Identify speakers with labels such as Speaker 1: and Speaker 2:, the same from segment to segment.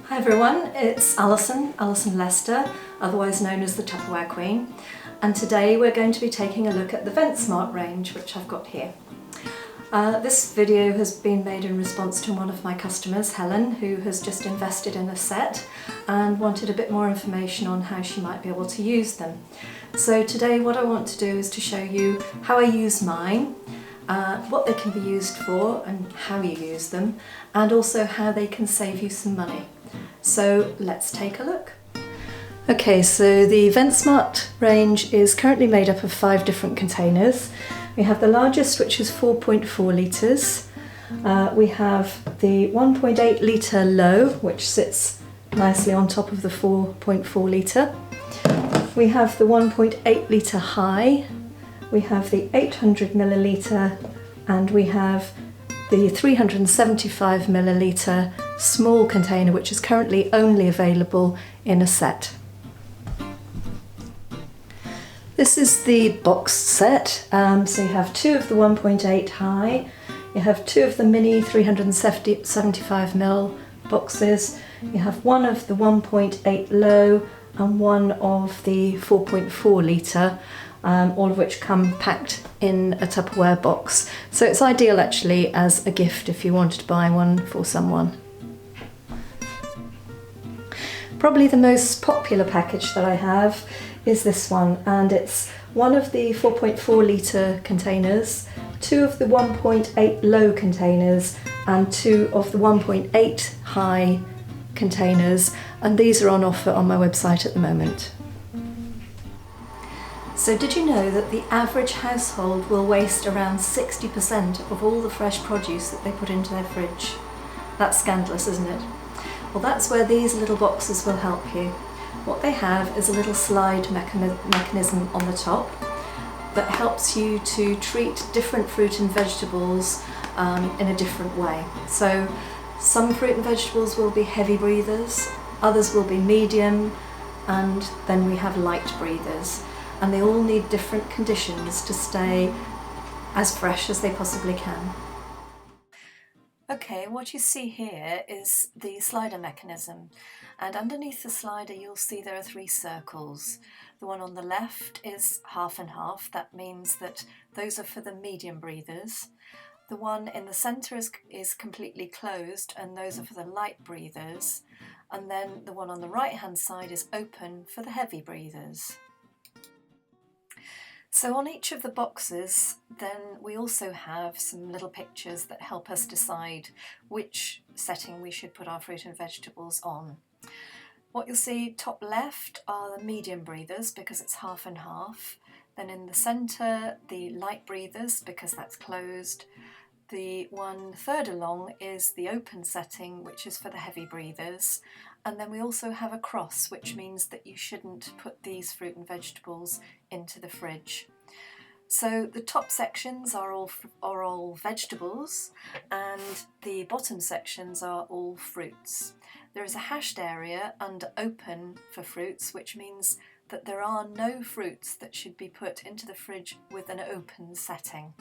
Speaker 1: Hi everyone, it's Alison Lester, otherwise known as the Tupperware Queen, and today we're going to be taking a look at the Ventsmart range, which I've got here. This video has been made in response to one of my customers, Helen, who has just invested in a set and wanted a bit more information on how she might be able to use them. So today what I want to do is to show you how I use mine, what they can be used for and how you use them, and also how they can save you some money. So let's take a look. Okay, so the Ventsmart range is currently made up of 5 different containers. We have the largest, which is 4.4 litres. We have the 1.8 litre low, which sits nicely on top of the 4.4 litre. We have the 1.8 litre high. We have the 800 millilitre, and we have the 375 millilitre small container, which is currently only available in a set. This is the box set, so you have 2 of the 1.8 high, you have 2 of the mini 375ml boxes, you have 1 of the 1.8 low and 1 of the 4.4 litre, all of which come packed in a Tupperware box. So it's ideal actually as a gift if you wanted to buy one for someone. Probably the most popular package that I have is this one, and it's 1 of the 4.4 litre containers, 2 of the 1.8 low containers and 2 of the 1.8 high containers, and these are on offer on my website at the moment. So did you know that the average household will waste around 60% of all the fresh produce that they put into their fridge? That's scandalous, isn't it? Well, that's where these little boxes will help you. What they have is a little slide mechanism on the top that helps you to treat different fruit and vegetables in a different way. So some fruit and vegetables will be heavy breathers, others will be medium, and then we have light breathers. And they all need different conditions to stay as fresh as they possibly can. Okay, what you see here is the slider mechanism, and underneath the slider you'll see there are 3 circles. The one on the left is half and half, that means that those are for the medium breathers. The one in the centre is completely closed, and those are for the light breathers. And then the one on the right hand side is open for the heavy breathers. So on each of the boxes then we also have some little pictures that help us decide which setting we should put our fruit and vegetables on. What you'll see top left are the medium breathers because it's half and half. Then in the centre the light breathers because that's closed. The 1/3 along is the open setting, which is for the heavy breathers. And then we also have a cross, which means that you shouldn't put these fruit and vegetables into the fridge. So the top sections are all vegetables, and the bottom sections are all fruits. There is a hashed area under open for fruits, which means that there are no fruits that should be put into the fridge with an open setting.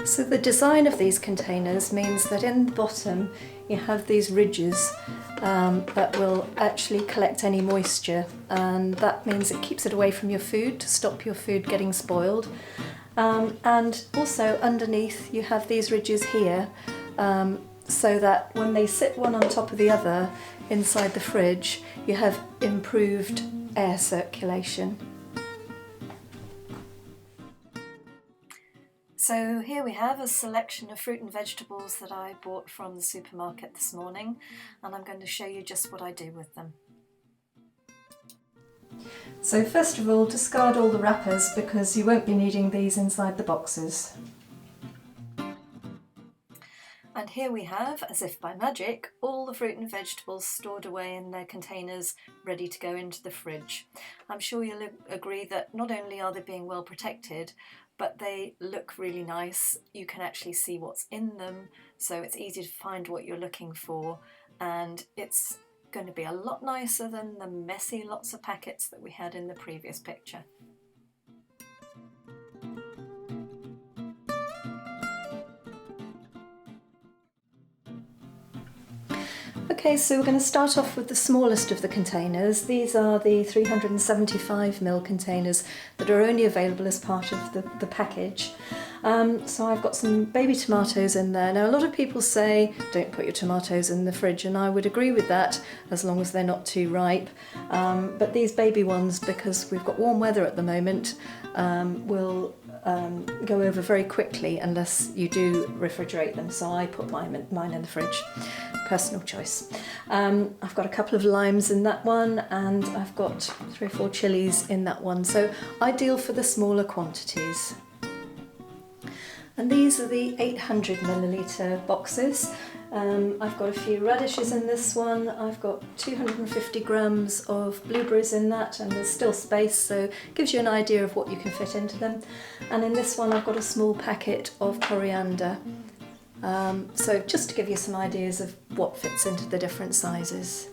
Speaker 1: So the design of these containers means that in the bottom you have these ridges that will actually collect any moisture, and that means it keeps it away from your food to stop your food getting spoiled. And also underneath you have these ridges here so that when they sit one on top of the other inside the fridge you have improved air circulation. So here we have a selection of fruit and vegetables that I bought from the supermarket this morning, and I'm going to show you just what I do with them. So first of all, discard all the wrappers because you won't be needing these inside the boxes. And here we have, as if by magic, all the fruit and vegetables stored away in their containers ready to go into the fridge. I'm sure you'll agree that not only are they being well protected, but they look really nice. You can actually see what's in them, so it's easy to find what you're looking for, and it's going to be a lot nicer than the messy lots of packets that we had in the previous picture. Okay, so we're going to start off with the smallest of the containers. These are the 375ml containers that are only available as part of the package. So I've got some baby tomatoes in there. Now a lot of people say don't put your tomatoes in the fridge, and I would agree with that as long as they're not too ripe. But these baby ones, because we've got warm weather at the moment, will go over very quickly unless you do refrigerate them, so I put mine in the fridge. Personal choice. I've got a couple of limes in that one, and I've got 3 or 4 chilies in that one, so ideal for the smaller quantities. And these are the 800ml boxes. I've got a few radishes in this one. I've got 250 grams of blueberries in that, and there's still space, so it gives you an idea of what you can fit into them. And in this one I've got a small packet of coriander. So just to give you some ideas of what fits into the different sizes.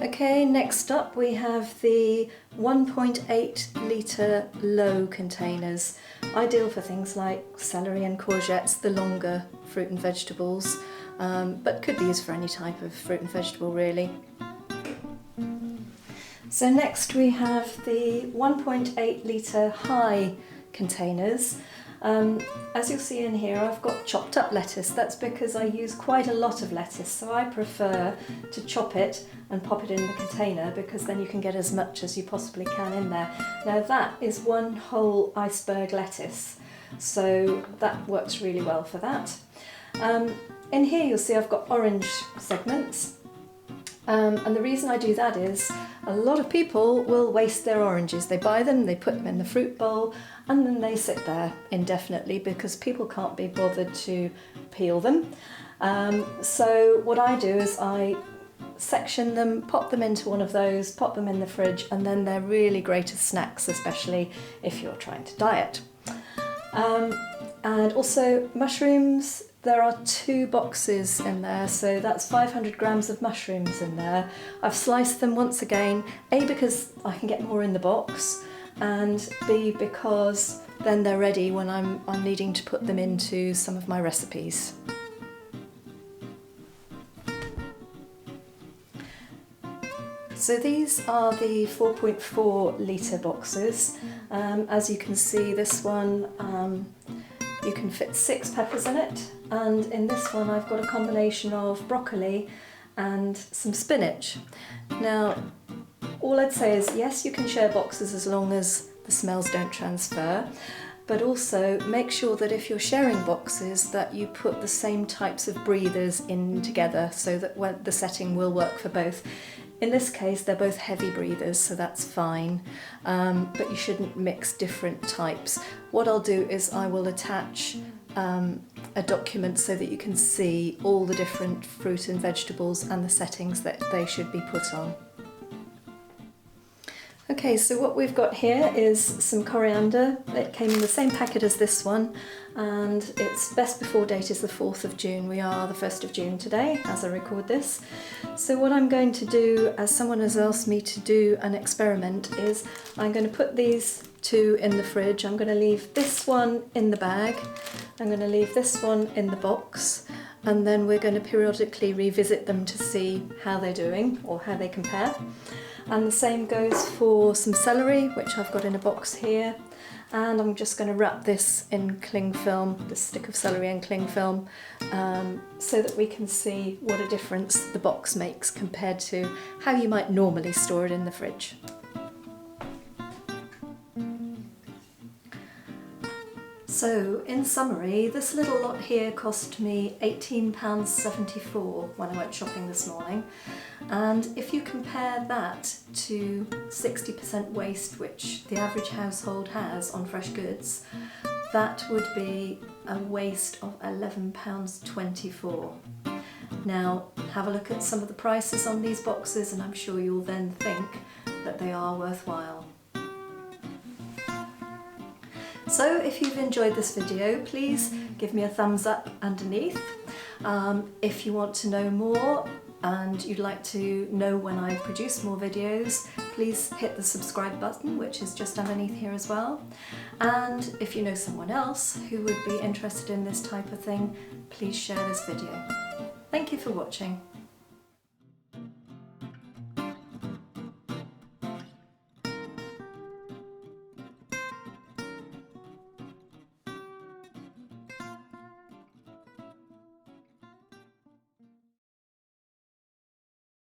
Speaker 1: Okay, next up we have the 1.8 litre low containers, ideal for things like celery and courgettes, the longer fruit and vegetables, but could be used for any type of fruit and vegetable really. So next we have the 1.8 litre high containers. As you'll see in here, I've got chopped up lettuce. That's because I use quite a lot of lettuce, so I prefer to chop it and pop it in the container, because then you can get as much as you possibly can in there. Now that is one whole iceberg lettuce, so that works really well for that. In here you'll see I've got orange segments. And the reason I do that is a lot of people will waste their oranges. They buy them, they put them in the fruit bowl, and then they sit there indefinitely because people can't be bothered to peel them. So what I do is I section them, pop them into one of those, pop them in the fridge, and then they're really great as snacks, especially if you're trying to diet. And also mushrooms. There are 2 boxes in there, so that's 500 grams of mushrooms in there. I've sliced them once again, A, because I can get more in the box, and B, because then they're ready when I'm needing to put them into some of my recipes. So these are the 4.4 litre boxes. As you can see, this one you can fit 6 peppers in it, and in this one I've got a combination of broccoli and some spinach. Now all I'd say is yes, you can share boxes as long as the smells don't transfer, but also make sure that if you're sharing boxes that you put the same types of breathers in together so that the setting will work for both. In this case they're both heavy breathers, so that's fine, but you shouldn't mix different types. What I'll do is I will attach a document so that you can see all the different fruit and vegetables and the settings that they should be put on. Okay, so what we've got here is some coriander. It came in the same packet as this one, and its best before date is the 4th of June. We are the 1st of June today as I record this. So what I'm going to do, as someone has asked me to do an experiment, is I'm going to put these 2 in the fridge. I'm going to leave this one in the bag. I'm going to leave this one in the box, and then we're going to periodically revisit them to see how they're doing or how they compare. And the same goes for some celery, which I've got in a box here, and I'm just going to wrap this in cling film, this stick of celery in cling film, so that we can see what a difference the box makes compared to how you might normally store it in the fridge. So, in summary, this little lot here cost me £18.74 when I went shopping this morning, and if you compare that to 60% waste which the average household has on fresh goods, that would be a waste of £11.24. Now, have a look at some of the prices on these boxes and I'm sure you'll then think that they are worthwhile. So if you've enjoyed this video, please give me a thumbs up underneath. If you want to know more and you'd like to know when I produce more videos, please hit the subscribe button, which is just underneath here as well. And if you know someone else who would be interested in this type of thing, please share this video. Thank you for watching.